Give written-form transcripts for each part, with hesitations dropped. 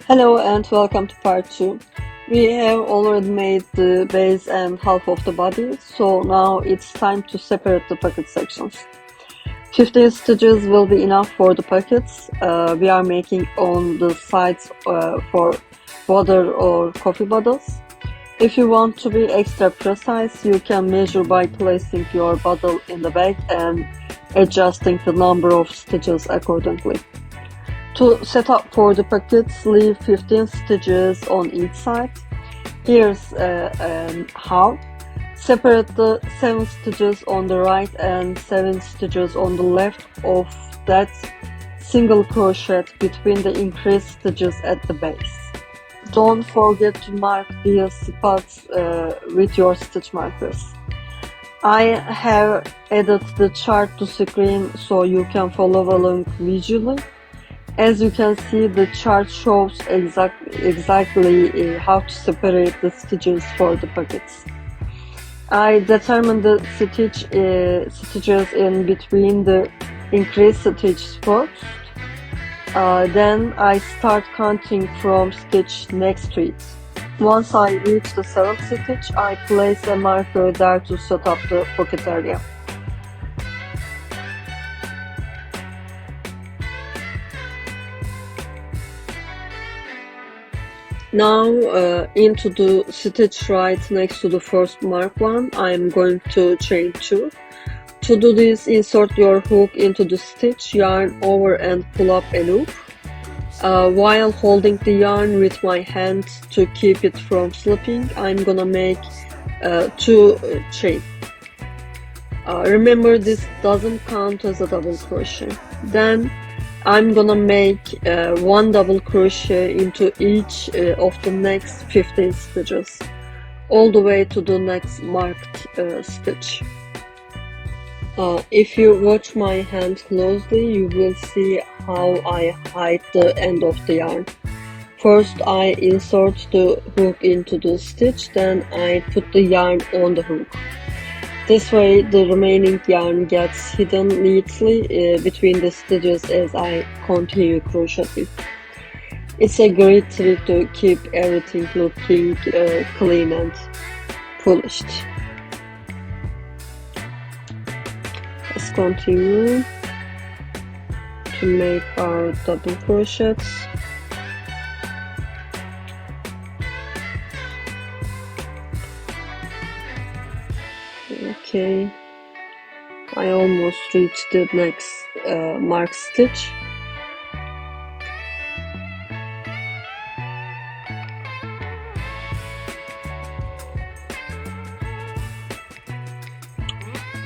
Hello and welcome to part 2. We have already made the base and half of the body, so now it's time to separate the pocket sections. 15 stitches will be enough for the pockets. We are making on the sides for water or coffee bottles. If you want to be extra precise, you can measure by placing your bottle in the bag and adjusting the number of stitches accordingly. To set up for the pockets, leave 15 stitches on each side. Here's how. Separate the 7 stitches on the right and 7 stitches on the left of that single crochet between the increased stitches at the base. Don't forget to mark these spots with your stitch markers. I have added the chart to screen so you can follow along visually. As you can see, the chart shows exactly how to separate the stitches for the pockets. I determine the stitches in between the increased stitches first. Then I start counting from stitch next to it. Once I reach the 7th stitch, I place a marker there to set up the pocket area. Now into the stitch right next to the first marked one, I am going to chain 2. To do this, insert your hook into the stitch, yarn over and pull up a loop. While holding the yarn with my hand to keep it from slipping, I'm gonna make 2 chain. Remember, this doesn't count as a double crochet. Then I'm gonna make 1 double crochet into each of the next 15 stitches, all the way to the next marked stitch. If you watch my hand closely, you will see how I hide the end of the yarn. First, I insert the hook into the stitch, then I put the yarn on the hook. This way, the remaining yarn gets hidden neatly between the stitches as I continue crocheting. It's a great trick to keep everything looking clean and polished. Let's continue to make our double crochets. Okay, I almost reached the next marked stitch.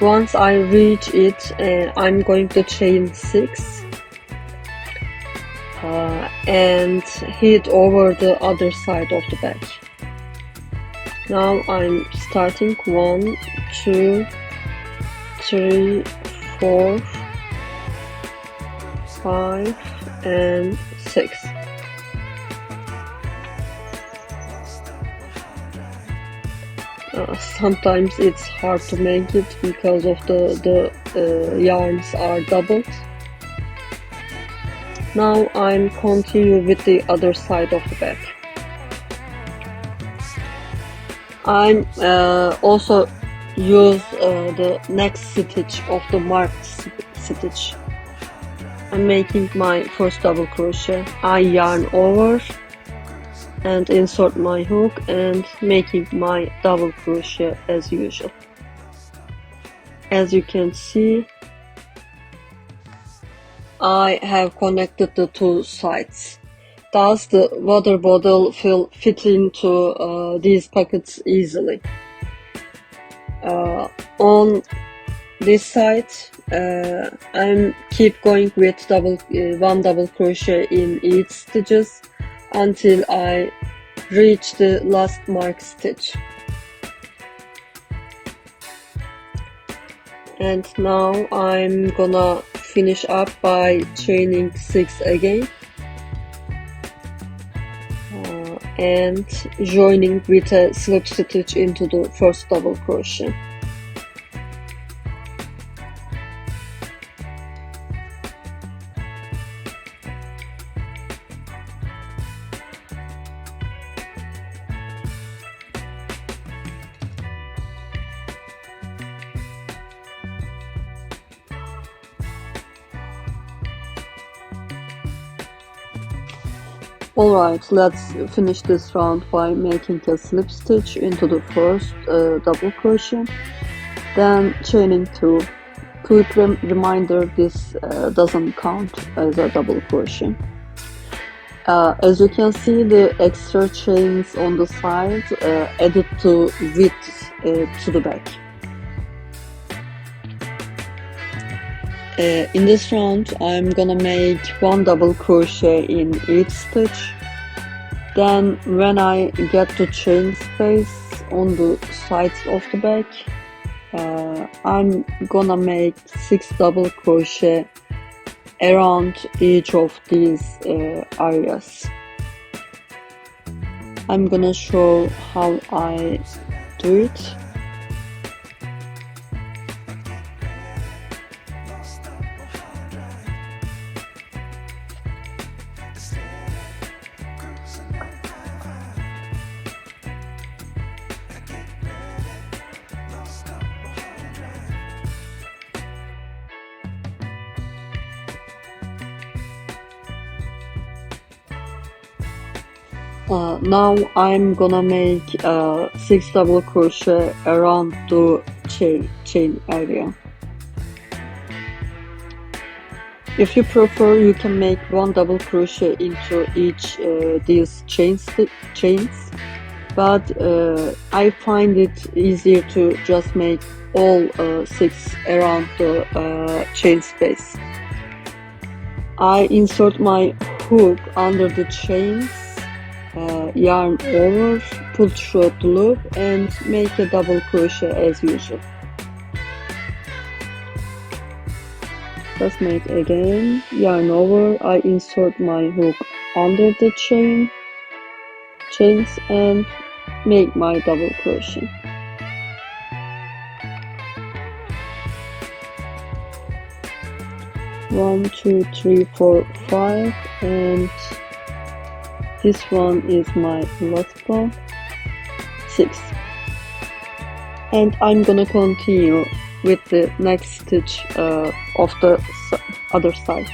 Once I reach it, I'm going to chain 6 and hit over the other side of the bag. Now I'm starting 1, 2, 3, 4, 5, and 6. Sometimes it's hard to make it because of the yarns are doubled. Now I'm continuing with the other side of the bag. I'm also use the next stitch of the marked stitch. I'm making my first double crochet. I yarn over and insert my hook and making my double crochet as usual. As you can see, I have connected the 2 sides. Thus, the water bottle fit into these pockets easily. On this side, I'm keep going with 1 double crochet in each stitches until I reach the last marked stitch. And now I'm gonna finish up by chaining 6 again. And joining with a slip stitch into the first double crochet. Alright, let's finish this round by making a slip stitch into the first double crochet, then chaining 2. Quick reminder, this doesn't count as a double crochet. As you can see, the extra chains on the side added to width to the back. In this round, I'm gonna make 1 double crochet in each stitch. Then when I get to chain space on the sides of the bag, I'm gonna make 6 double crochet around each of these areas. I'm gonna show how I do it. Now I'm gonna make 6 double crochet around the chain area. If you prefer, you can make 1 double crochet into each these chains, but I find it easier to just make all 6 around the chain space. I insert my hook under the chains, yarn over, pull through the loop, and make a double crochet as usual. Let's make again, yarn over, I insert my hook under the chains and make my double crochet. One, two, three, four, 5, and this one is my last one, 6. And I'm gonna continue with the next stitch of the other side.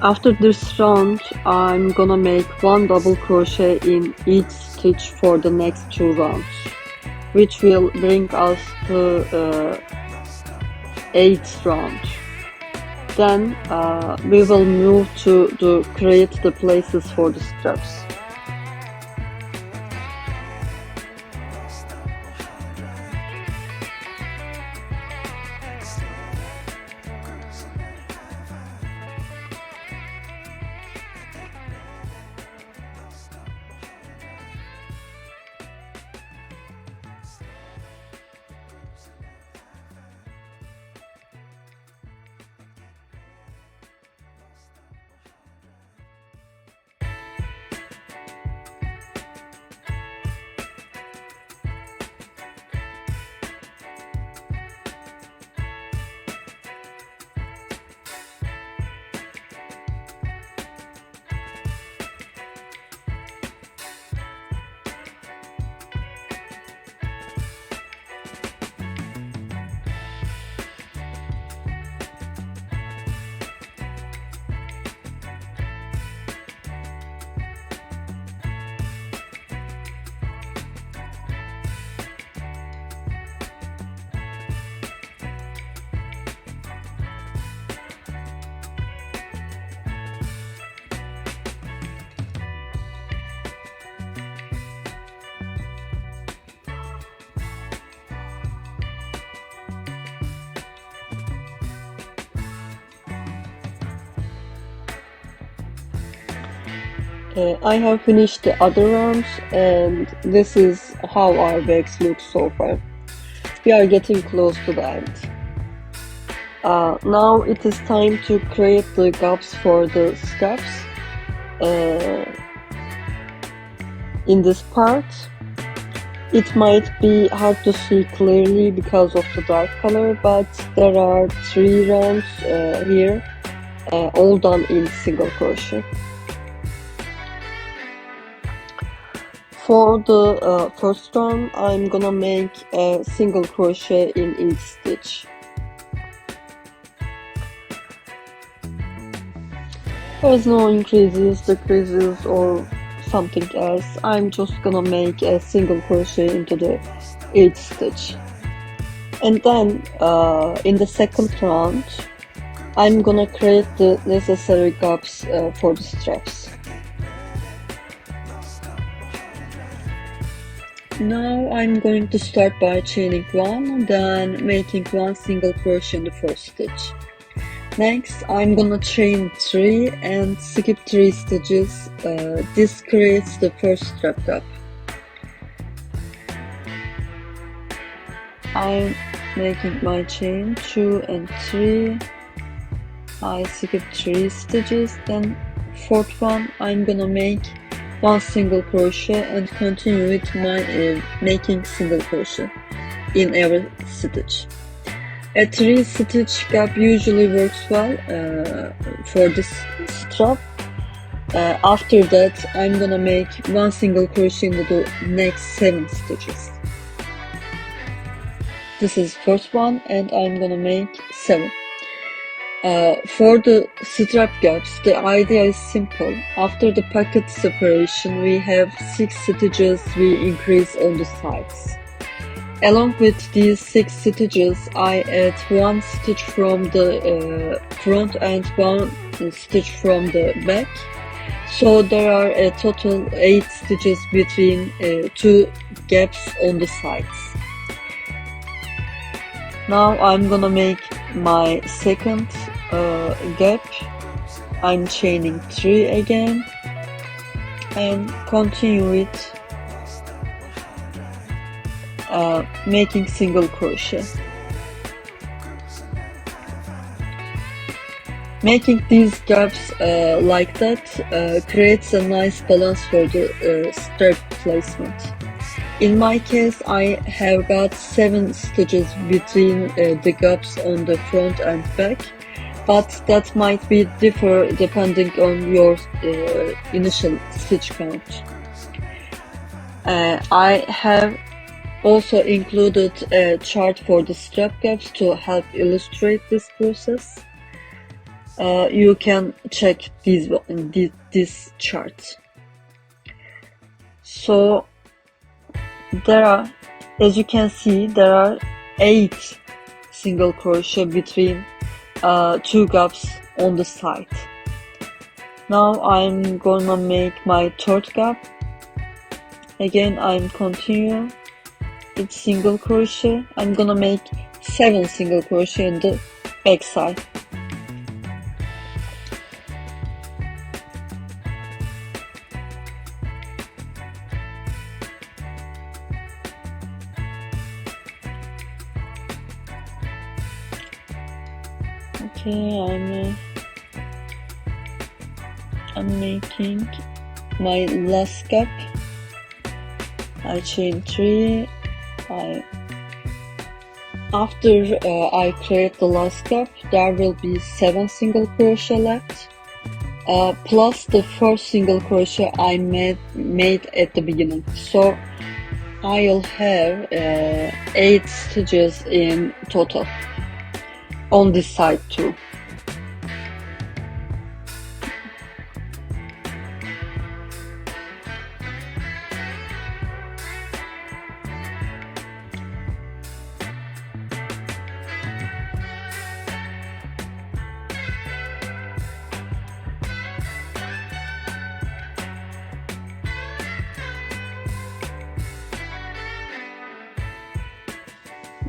After this round, I'm gonna make 1 double crochet in each stitch for the next 2 rounds, which will bring us to 8th round. Then we will move to create the places for the straps. I have finished the other rounds, and this is how our bags look so far. We are getting close to the end. Now it is time to create the gaps for the straps. In this part, it might be hard to see clearly because of the dark color, but there are 3 rounds here, all done in single crochet. For the first one, I'm gonna make a single crochet in each stitch. There's no increases, decreases, or something else. I'm just gonna make a single crochet into each stitch. And then in the second round, I'm gonna create the necessary gaps for the straps. Now I'm going to start by chaining one, then making one single crochet in the first stitch. Next, I'm gonna chain 3 and skip 3 stitches. This creates the first strap gap. I'm making my chain 2 and 3. I skip 3 stitches, then fourth one I'm gonna make one single crochet and continue with my making single crochet in every stitch. A 3 stitch gap usually works well for this strap. After that, I'm gonna make one single crochet into the next 7 stitches. This is first one, and I'm gonna make 7. For the strap gaps, the idea is simple. After the pocket separation, we have 6 stitches we increase on the sides. Along with these 6 stitches, I add 1 stitch from the front and 1 stitch from the back. So there are a total 8 stitches between 2 gaps on the sides. Now I'm gonna make my second gap. I'm chaining 3 again and continue with making single crochet. Making these gaps like that creates a nice balance for the strap placement. In my case, I have got 7 stitches between the gaps on the front and back, but that might be differ depending on your initial stitch count. I have also included a chart for the strap gaps to help illustrate this process. You can check this chart. So there are, as you can see, there are 8 single crochet between 2 gaps on the side. Now I'm gonna make my third gap. Again, I'm continue with single crochet. I'm gonna make 7 single crochet in the back side. Okay, I'm making my last gap. I chain 3. After I create the last gap, there will be 7 single crochet left, plus the first single crochet I made at the beginning. So I'll have 8 stitches in total on this side too.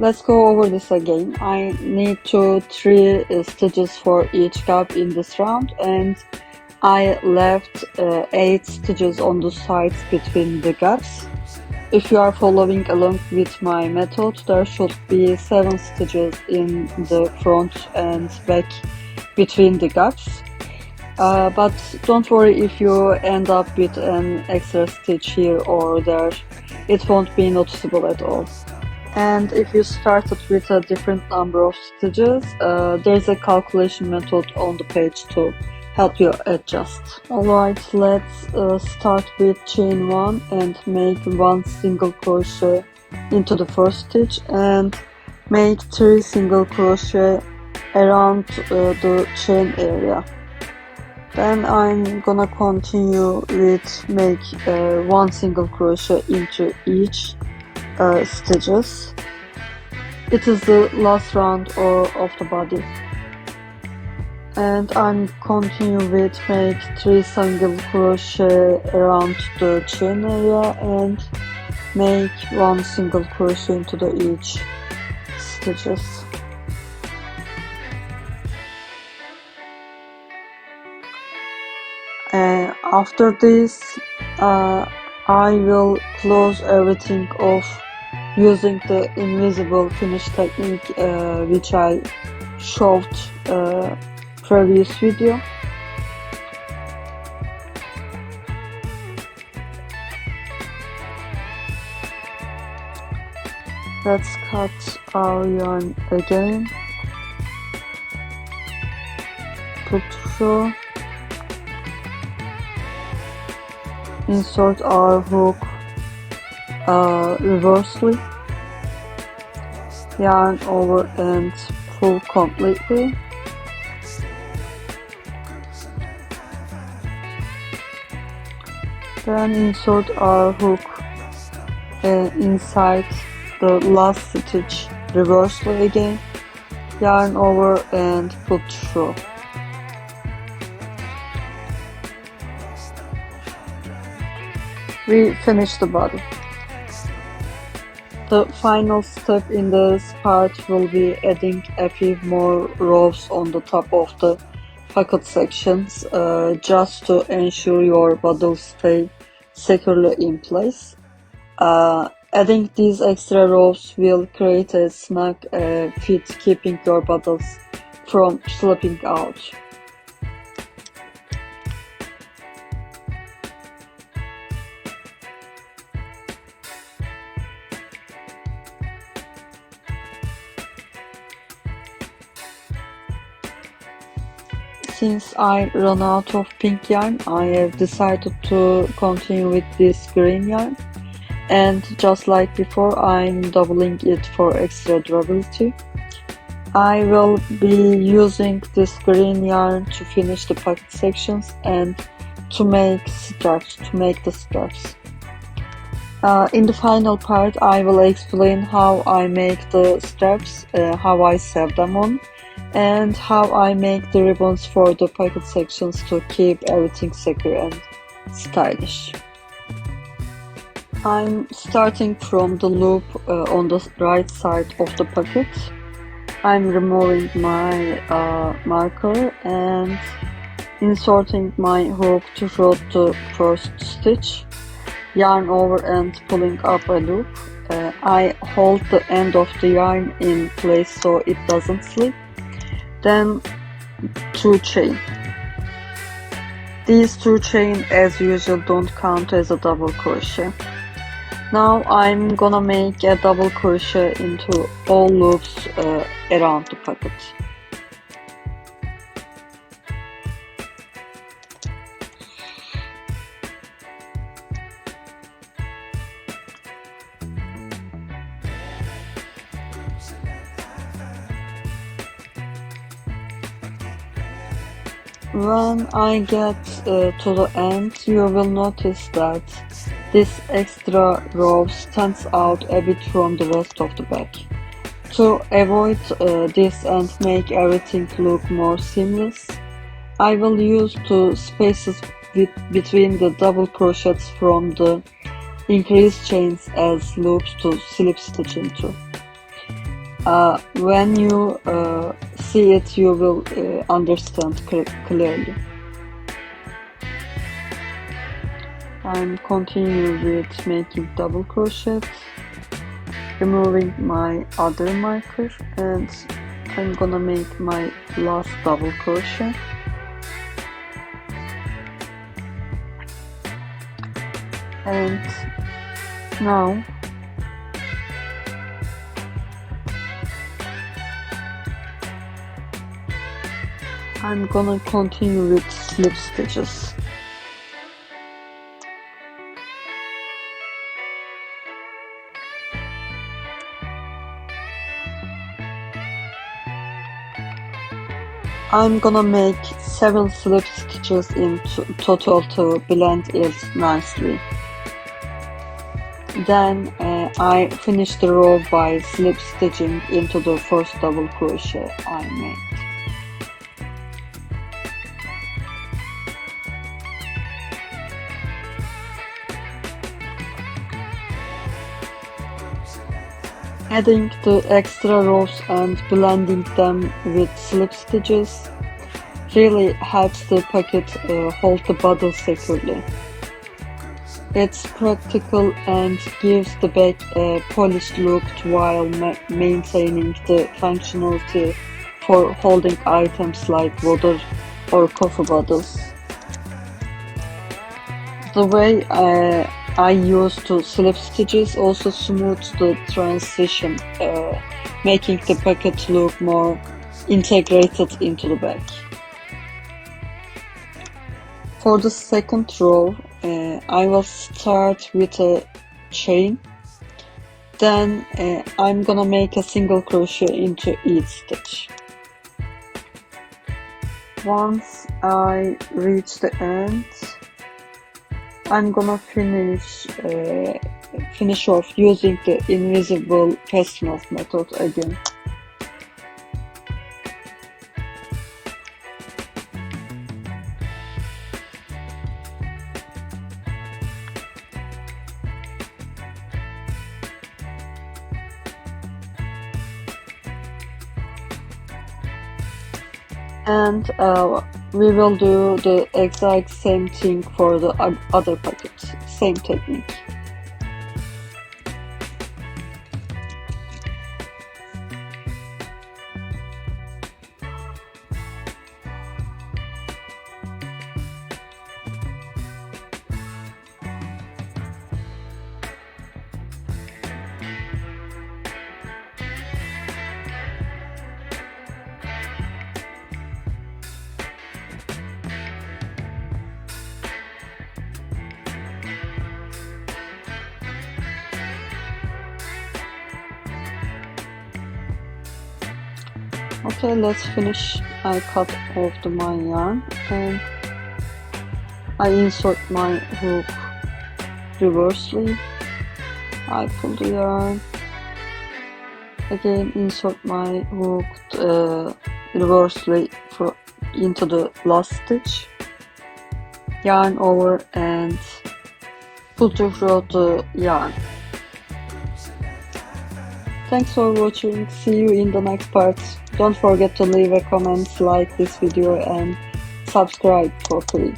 Let's go over this again. I need 3 stitches for each gap in this round, and I left 8 stitches on the sides between the gaps. If you are following along with my method, there should be 7 stitches in the front and back between the gaps. But don't worry if you end up with an extra stitch here or there, it won't be noticeable at all. And if you started with a different number of stitches, there's a calculation method on the page too. help you adjust. Alright, let's start with chain 1 and make 1 single crochet into the first stitch and make 3 single crochet around the chain area. Then I'm gonna continue with make 1 single crochet into each stitches. It is the last round of the body. And I'm continue with make 3 single crochet around the chain area and make 1 single crochet into the each stitches. After this, I will close everything off using the invisible finish technique which I showed previous video. Let's cut our yarn again, put through, insert our hook reversely, yarn over and pull completely. Then insert our hook inside the last stitch reversely again, yarn over and put through. We finish the body. The final step in this part will be adding a few more rows on the top of the pocket sections just to ensure your bundles stay securely in place. Adding these extra rows will create a snug fit, keeping your bundles from slipping out. Since I ran out of pink yarn, I have decided to continue with this green yarn, and just like before, I'm doubling it for extra durability. I will be using this green yarn to finish the pocket sections and to make straps, the straps. In the final part, I will explain how I make the straps, how I sew them on, and how I make the ribbons for the pocket sections to keep everything secure and stylish. I'm starting from the loop on the right side of the pocket. I'm removing my marker and inserting my hook through the first stitch, yarn over and pulling up a loop. I hold the end of the yarn in place so it doesn't slip. Then 2 chain. These 2 chain as usual don't count as a double crochet. Now I'm gonna make a double crochet into all loops around the pocket. When I get to the end, you will notice that this extra row stands out a bit from the rest of the bag. To avoid this and make everything look more seamless, I will use the spaces between the double crochets from the increased chains as loops to slip stitch into. When you see it, you will understand clearly. I'm continuing with making double crochet, removing my other marker, and I'm gonna make my last double crochet. And now I'm gonna continue with slip stitches. I'm gonna make 7 slip stitches in total to blend it nicely. Then I finish the row by slip stitching into the first double crochet I made. Adding the extra rows and blending them with slip stitches really helps the pocket hold the bottle securely. It's practical and gives the bag a polished look while maintaining the functionality for holding items like water or coffee bottles. The way I use the slip stitches also smooths the transition, making the pocket look more integrated into the bag. For the second row, I will start with a chain, then I'm gonna make a single crochet into each stitch. Once I reach the end, I'm gonna finish off using the invisible fastener method again. And we will do the exact same thing for the other pocket, same technique. Okay, let's finish. I cut off my yarn and I insert my hook reversely. I pull the yarn, again insert my hook reversely into the last stitch, yarn over and pull through the yarn. Thanks for watching, see you in the next part. Don't forget to leave a comment, like this video and subscribe for free.